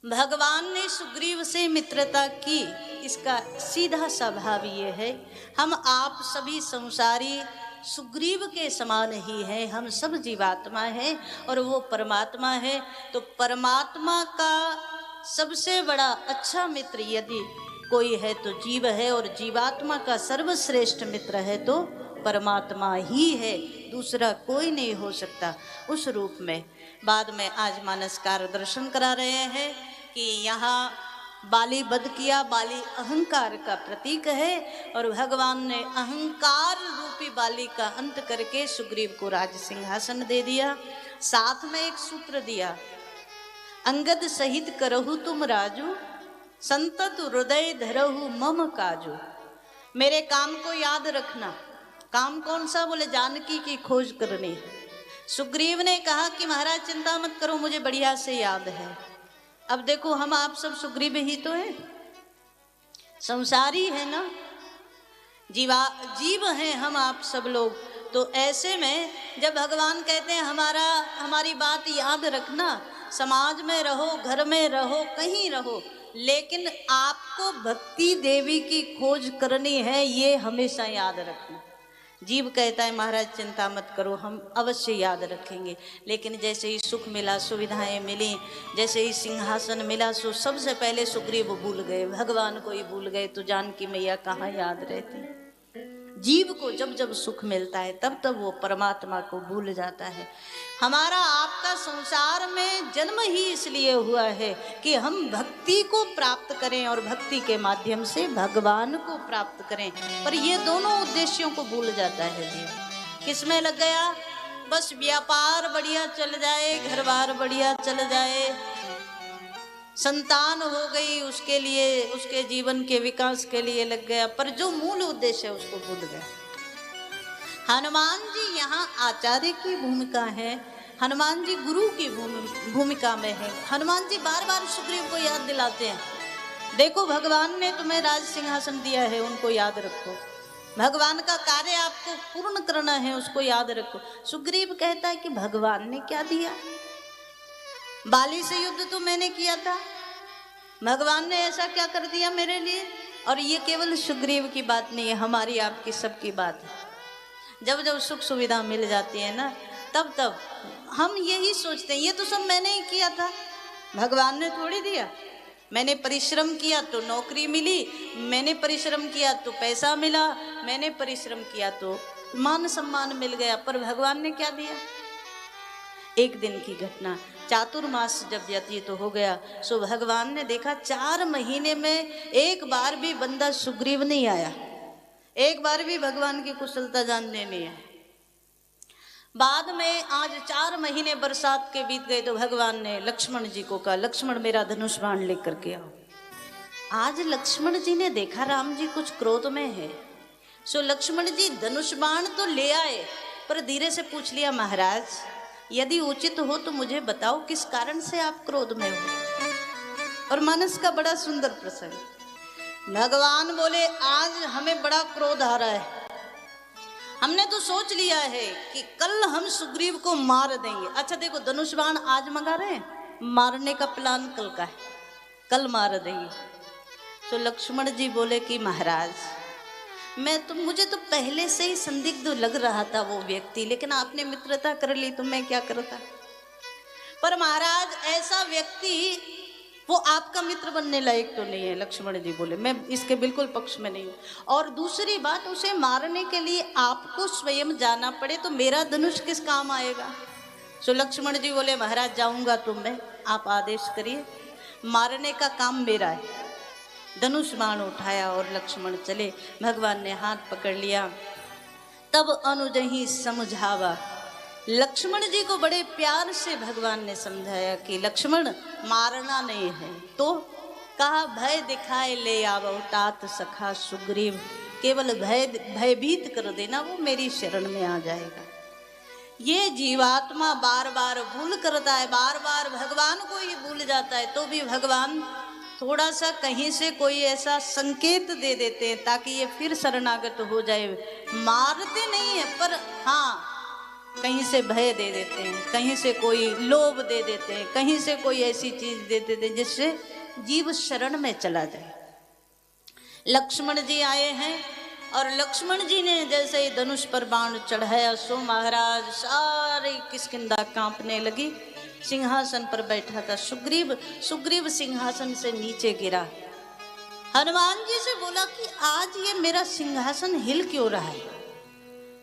भगवान ने सुग्रीव से मित्रता की, इसका सीधा सा भाव ये है, हम आप सभी संसारी सुग्रीव के समान ही हैं। हम सब जीवात्मा हैं और वो परमात्मा है। तो परमात्मा का सबसे बड़ा अच्छा मित्र यदि कोई है तो जीव है, और जीवात्मा का सर्वश्रेष्ठ मित्र है तो परमात्मा ही है, दूसरा कोई नहीं हो सकता उस रूप में। बाद में आज मानसकार दर्शन करा रहे हैं कि यहाँ बाली वध किया, बाली अहंकार का प्रतीक है, और भगवान ने अहंकार रूपी बाली का अंत करके सुग्रीव को राज सिंहासन दे दिया। साथ में एक सूत्र दिया, अंगद सहित करहु तुम राजू, संतत हृदय धरहु मम काजू। मेरे काम को याद रखना। काम कौन सा? बोले जानकी की खोज करनी। सुग्रीव ने कहा कि महाराज चिंता मत करो, मुझे बढ़िया से याद है। अब देखो हम आप सब सुग्रीव ही तो हैं, संसारी है ना, जीव हैं हम आप सब लोग। तो ऐसे में जब भगवान कहते हैं हमारी बात याद रखना, समाज में रहो, घर में रहो, कहीं रहो, लेकिन आपको भक्ति देवी की खोज करनी है, ये हमेशा याद रखना। जीव कहता है महाराज चिंता मत करो, हम अवश्य याद रखेंगे। लेकिन जैसे ही सुख मिला, सुविधाएं मिली, जैसे ही सिंहासन मिला, सो सबसे पहले सुग्रीव भूल गए, भगवान को ही भूल गए। तो जानकी मैया कहाँ याद रहती। जीव को जब जब सुख मिलता है तब तब वो परमात्मा को भूल जाता है। हमारा आपका संसार में जन्म ही इसलिए हुआ है कि हम भक्ति को प्राप्त करें और भक्ति के माध्यम से भगवान को प्राप्त करें, पर ये दोनों उद्देश्यों को भूल जाता है जीव। किसमें लग गया? बस व्यापार बढ़िया चल जाए, घर बार बढ़िया चल जाए, संतान हो गई, उसके लिए, उसके जीवन के विकास के लिए लग गया, पर जो मूल उद्देश्य है उसको भूल गया। हनुमान जी यहाँ आचार्य की भूमिका है, हनुमान जी गुरु की भूमिका में है। हनुमान जी बार बार सुग्रीव को याद दिलाते हैं, देखो भगवान ने तुम्हें राज सिंहासन दिया है, उनको याद रखो, भगवान का कार्य आपको पूर्ण करना है, उसको याद रखो। सुग्रीव कहता है कि भगवान ने क्या दिया? बाली से युद्ध तो मैंने किया था, भगवान ने ऐसा क्या कर दिया मेरे लिए? और ये केवल सुग्रीव की बात नहीं है, हमारी आपकी सबकी बात है। जब जब सुख सुविधा मिल जाती है ना, तब तब हम यही सोचते हैं ये तो सब मैंने ही किया था, भगवान ने थोड़ी दिया। मैंने परिश्रम किया तो नौकरी मिली, मैंने परिश्रम किया तो पैसा मिला, मैंने परिश्रम किया तो मान सम्मान मिल गया, पर भगवान ने क्या दिया? एक दिन की घटना, चातुर्मास जब व्यतीत हो गया, सो भगवान ने देखा 4 महीने में एक बार भी बंदा सुग्रीव नहीं आया, एक बार भी भगवान की कुशलता जानने नहीं आया। बाद में आज 4 महीने बरसात के बीत गए तो भगवान ने लक्ष्मण जी को कहा, लक्ष्मण मेरा धनुष बाण लेकर के आओ। आज लक्ष्मण जी ने देखा राम जी कुछ क्रोध में है, सो लक्ष्मण जी धनुष बाण तो ले आए, पर धीरे से पूछ लिया, महाराज यदि उचित हो तो मुझे बताओ किस कारण से आप क्रोध में हो। और मानस का बड़ा सुंदर प्रसंग, भगवान बोले आज हमें बड़ा क्रोध आ रहा है, हमने तो सोच लिया है कि कल हम सुग्रीव को मार देंगे। अच्छा देखो, धनुष बाण आज मंगा रहे हैं, मारने का प्लान कल का है, कल मार देंगे। तो लक्ष्मण जी बोले कि महाराज मुझे तो पहले से ही संदिग्ध लग रहा था वो व्यक्ति, लेकिन आपने मित्रता कर ली तो मैं क्या करता। पर महाराज ऐसा व्यक्ति वो आपका मित्र बनने लायक तो नहीं है। लक्ष्मण जी बोले मैं इसके बिल्कुल पक्ष में नहीं हूँ, और दूसरी बात, उसे मारने के लिए आपको स्वयं जाना पड़े तो मेरा धनुष किस काम आएगा। सो लक्ष्मण जी बोले महाराज जाऊंगा तो मैं, आप आदेश करिए, मारने का काम मेरा है। धनुष बाण उठाया और लक्ष्मण चले, भगवान ने हाथ पकड़ लिया, तब अनुज ही समझावा। लक्ष्मण जी को बड़े प्यार से भगवान ने समझाया कि लक्ष्मण मारना नहीं है, तो कहा भय दिखाए ले आवो तात सखा सुग्रीव, केवल भयभीत कर देना, वो मेरी शरण में आ जाएगा। ये जीवात्मा बार बार भूल करता है, बार बार भगवान को ही भूल जाता है, तो भी भगवान थोड़ा सा कहीं से कोई ऐसा संकेत दे देते हैं ताकि ये फिर शरणागत हो जाए। मारते नहीं है, पर हाँ कहीं से भय दे देते हैं, कहीं से कोई लोभ दे देते हैं, कहीं से कोई ऐसी चीज दे देते हैं जिससे जीव शरण में चला जाए। लक्ष्मण जी आए हैं और लक्ष्मण जी ने जैसे ही धनुष पर बाण चढ़ाया सो महाराज सारी किष्किंधा कांपने लगी। सिंहासन पर बैठा था सुग्रीव सिंहासन से नीचे गिरा। हनुमान जी से बोला कि आज ये मेरा सिंहासन हिल क्यों रहा है।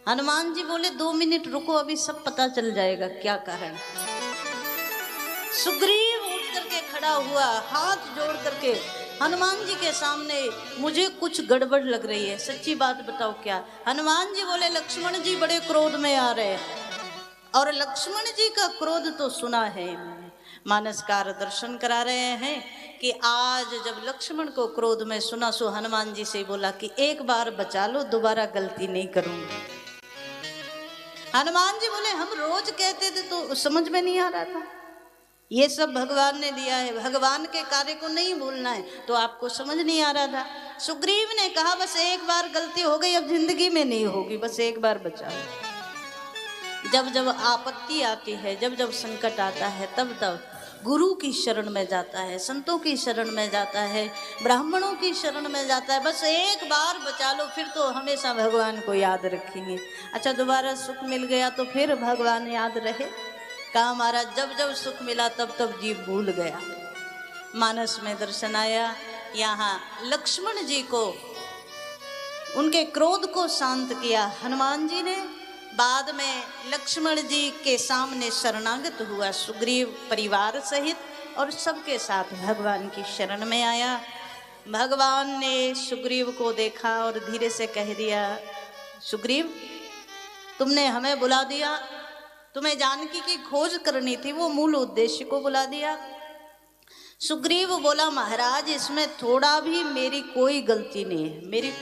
हनुमान जी बोले 2 मिनट रुको, अभी सब पता चल जाएगा क्या कारण। सुग्रीव उठ करके खड़ा हुआ, हाथ जोड़ करके हनुमान जी के सामने, मुझे कुछ गड़बड़ लग रही है, सच्ची बात बताओ क्या। हनुमान जी बोले लक्ष्मण जी बड़े क्रोध में आ रहे हैं। और लक्ष्मण जी का क्रोध तो सुना है, मानसकार दर्शन करा रहे हैं कि आज जब लक्ष्मण को क्रोध में सुना सो हनुमान जी से बोला कि एक बार बचा लो, दोबारा गलती नहीं करूंगा। हनुमान जी बोले हम रोज कहते थे तो समझ में नहीं आ रहा था, ये सब भगवान ने दिया है, भगवान के कार्य को नहीं भूलना है, तो आपको समझ नहीं आ रहा था। सुग्रीव ने कहा बस एक बार गलती हो गई, अब जिंदगी में नहीं होगी, बस एक बार बचा लो। जब जब आपत्ति आती है, जब जब संकट आता है, तब तब गुरु की शरण में जाता है, संतों की शरण में जाता है, ब्राह्मणों की शरण में जाता है। बस एक बार बचा लो, फिर तो हमेशा भगवान को याद रखेंगे। अच्छा दोबारा सुख मिल गया तो फिर भगवान याद रहे। कहा महाराज जब जब सुख मिला तब तब जीव भूल गया। मानस में दर्शन आया, यहाँ लक्ष्मण जी को उनके क्रोध को शांत किया हनुमान जी ने। बाद में लक्ष्मण जी के सामने शरणागत हुआ सुग्रीव परिवार सहित और सबके साथ भगवान की शरण में आया। भगवान ने सुग्रीव को देखा और धीरे से कह दिया, सुग्रीव तुमने हमें बुला दिया, तुम्हें जानकी की खोज करनी थी, वो मूल उद्देश्य को बुला दिया। सुग्रीव बोला महाराज इसमें थोड़ा भी मेरी कोई गलती नहीं है, मेरी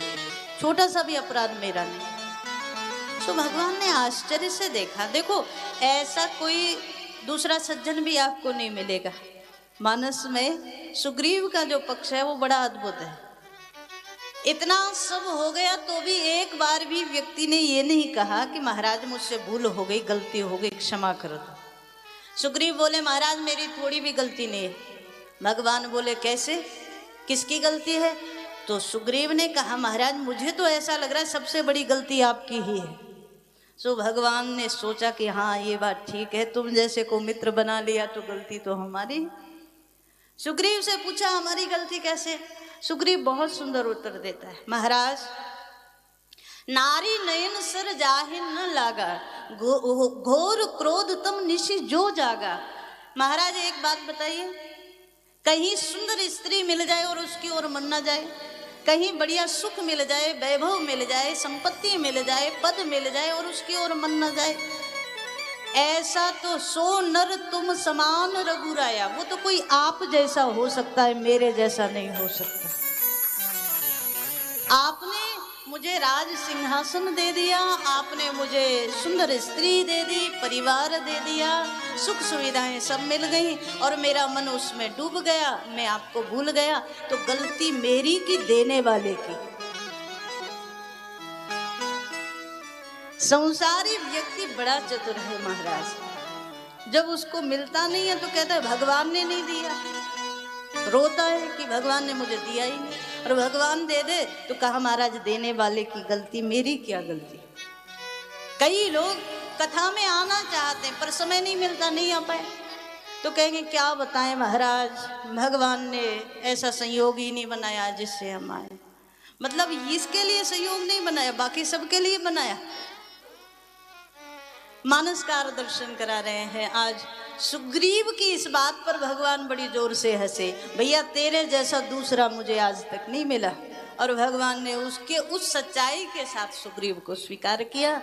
छोटा सा भी अपराध मेरा नहीं। तो भगवान ने आश्चर्य से देखा, देखो ऐसा कोई दूसरा सज्जन भी आपको नहीं मिलेगा। मानस में सुग्रीव का जो पक्ष है वो बड़ा अद्भुत है। इतना सब हो गया तो भी एक बार भी व्यक्ति ने ये नहीं कहा कि महाराज मुझसे भूल हो गई, गलती हो गई, क्षमा कर दो। सुग्रीव बोले महाराज मेरी थोड़ी भी गलती नहीं है। भगवान बोले कैसे, किसकी गलती है? तो सुग्रीव ने कहा महाराज मुझे तो ऐसा लग रहा है सबसे बड़ी गलती आपकी ही है। सो भगवान ने सोचा कि हाँ ये बात ठीक है, तुम जैसे को मित्र बना लिया तो गलती तो हमारी। सुग्रीव से पूछा हमारी गलती कैसे? सुग्रीव बहुत सुंदर उत्तर देता है, महाराज नारी नयन सर जाहिर न लागा, घोर क्रोध तम निशि जो जागा। महाराज एक बात बताइए, कहीं सुंदर स्त्री मिल जाए और उसकी ओर मन न जाए, कहीं बढ़िया सुख मिल जाए, वैभव मिल जाए, संपत्ति मिल जाए, पद मिल जाए और उसकी ओर मन न जाए, ऐसा तो सो नर तुम समान रघुराया। वो तो कोई आप जैसा हो सकता है, मेरे जैसा नहीं हो सकता। आपने मुझे राज सिंहासन दे दिया, आपने मुझे सुंदर स्त्री दे दी, परिवार दे दिया, सुख सुविधाएं सब मिल गई और मेरा मन उसमें डूब गया, मैं आपको भूल गया, तो गलती मेरी की देने वाले की। संसारी व्यक्ति बड़ा चतुर है महाराज, जब उसको मिलता नहीं है तो कहता है भगवान ने नहीं दिया, रोता है कि भगवान ने मुझे दिया ही नहीं, और भगवान दे दे तो कहा महाराज देने वाले की गलती, मेरी क्या गलती। कई लोग कथा में आना चाहते हैं पर समय नहीं मिलता, नहीं आ पाए, तो कहेंगे क्या बताएं महाराज, भगवान ने ऐसा संयोग ही नहीं बनाया जिससे हम आए। मतलब इसके लिए संयोग नहीं बनाया, बाकी सबके लिए बनाया। मानसकार दर्शन करा रहे हैं। आज सुग्रीव की इस बात पर भगवान बड़ी जोर से हंसे, भैया तेरे जैसा दूसरा मुझे आज तक नहीं मिला, और भगवान ने उसके उस सच्चाई के साथ सुग्रीव को स्वीकार किया।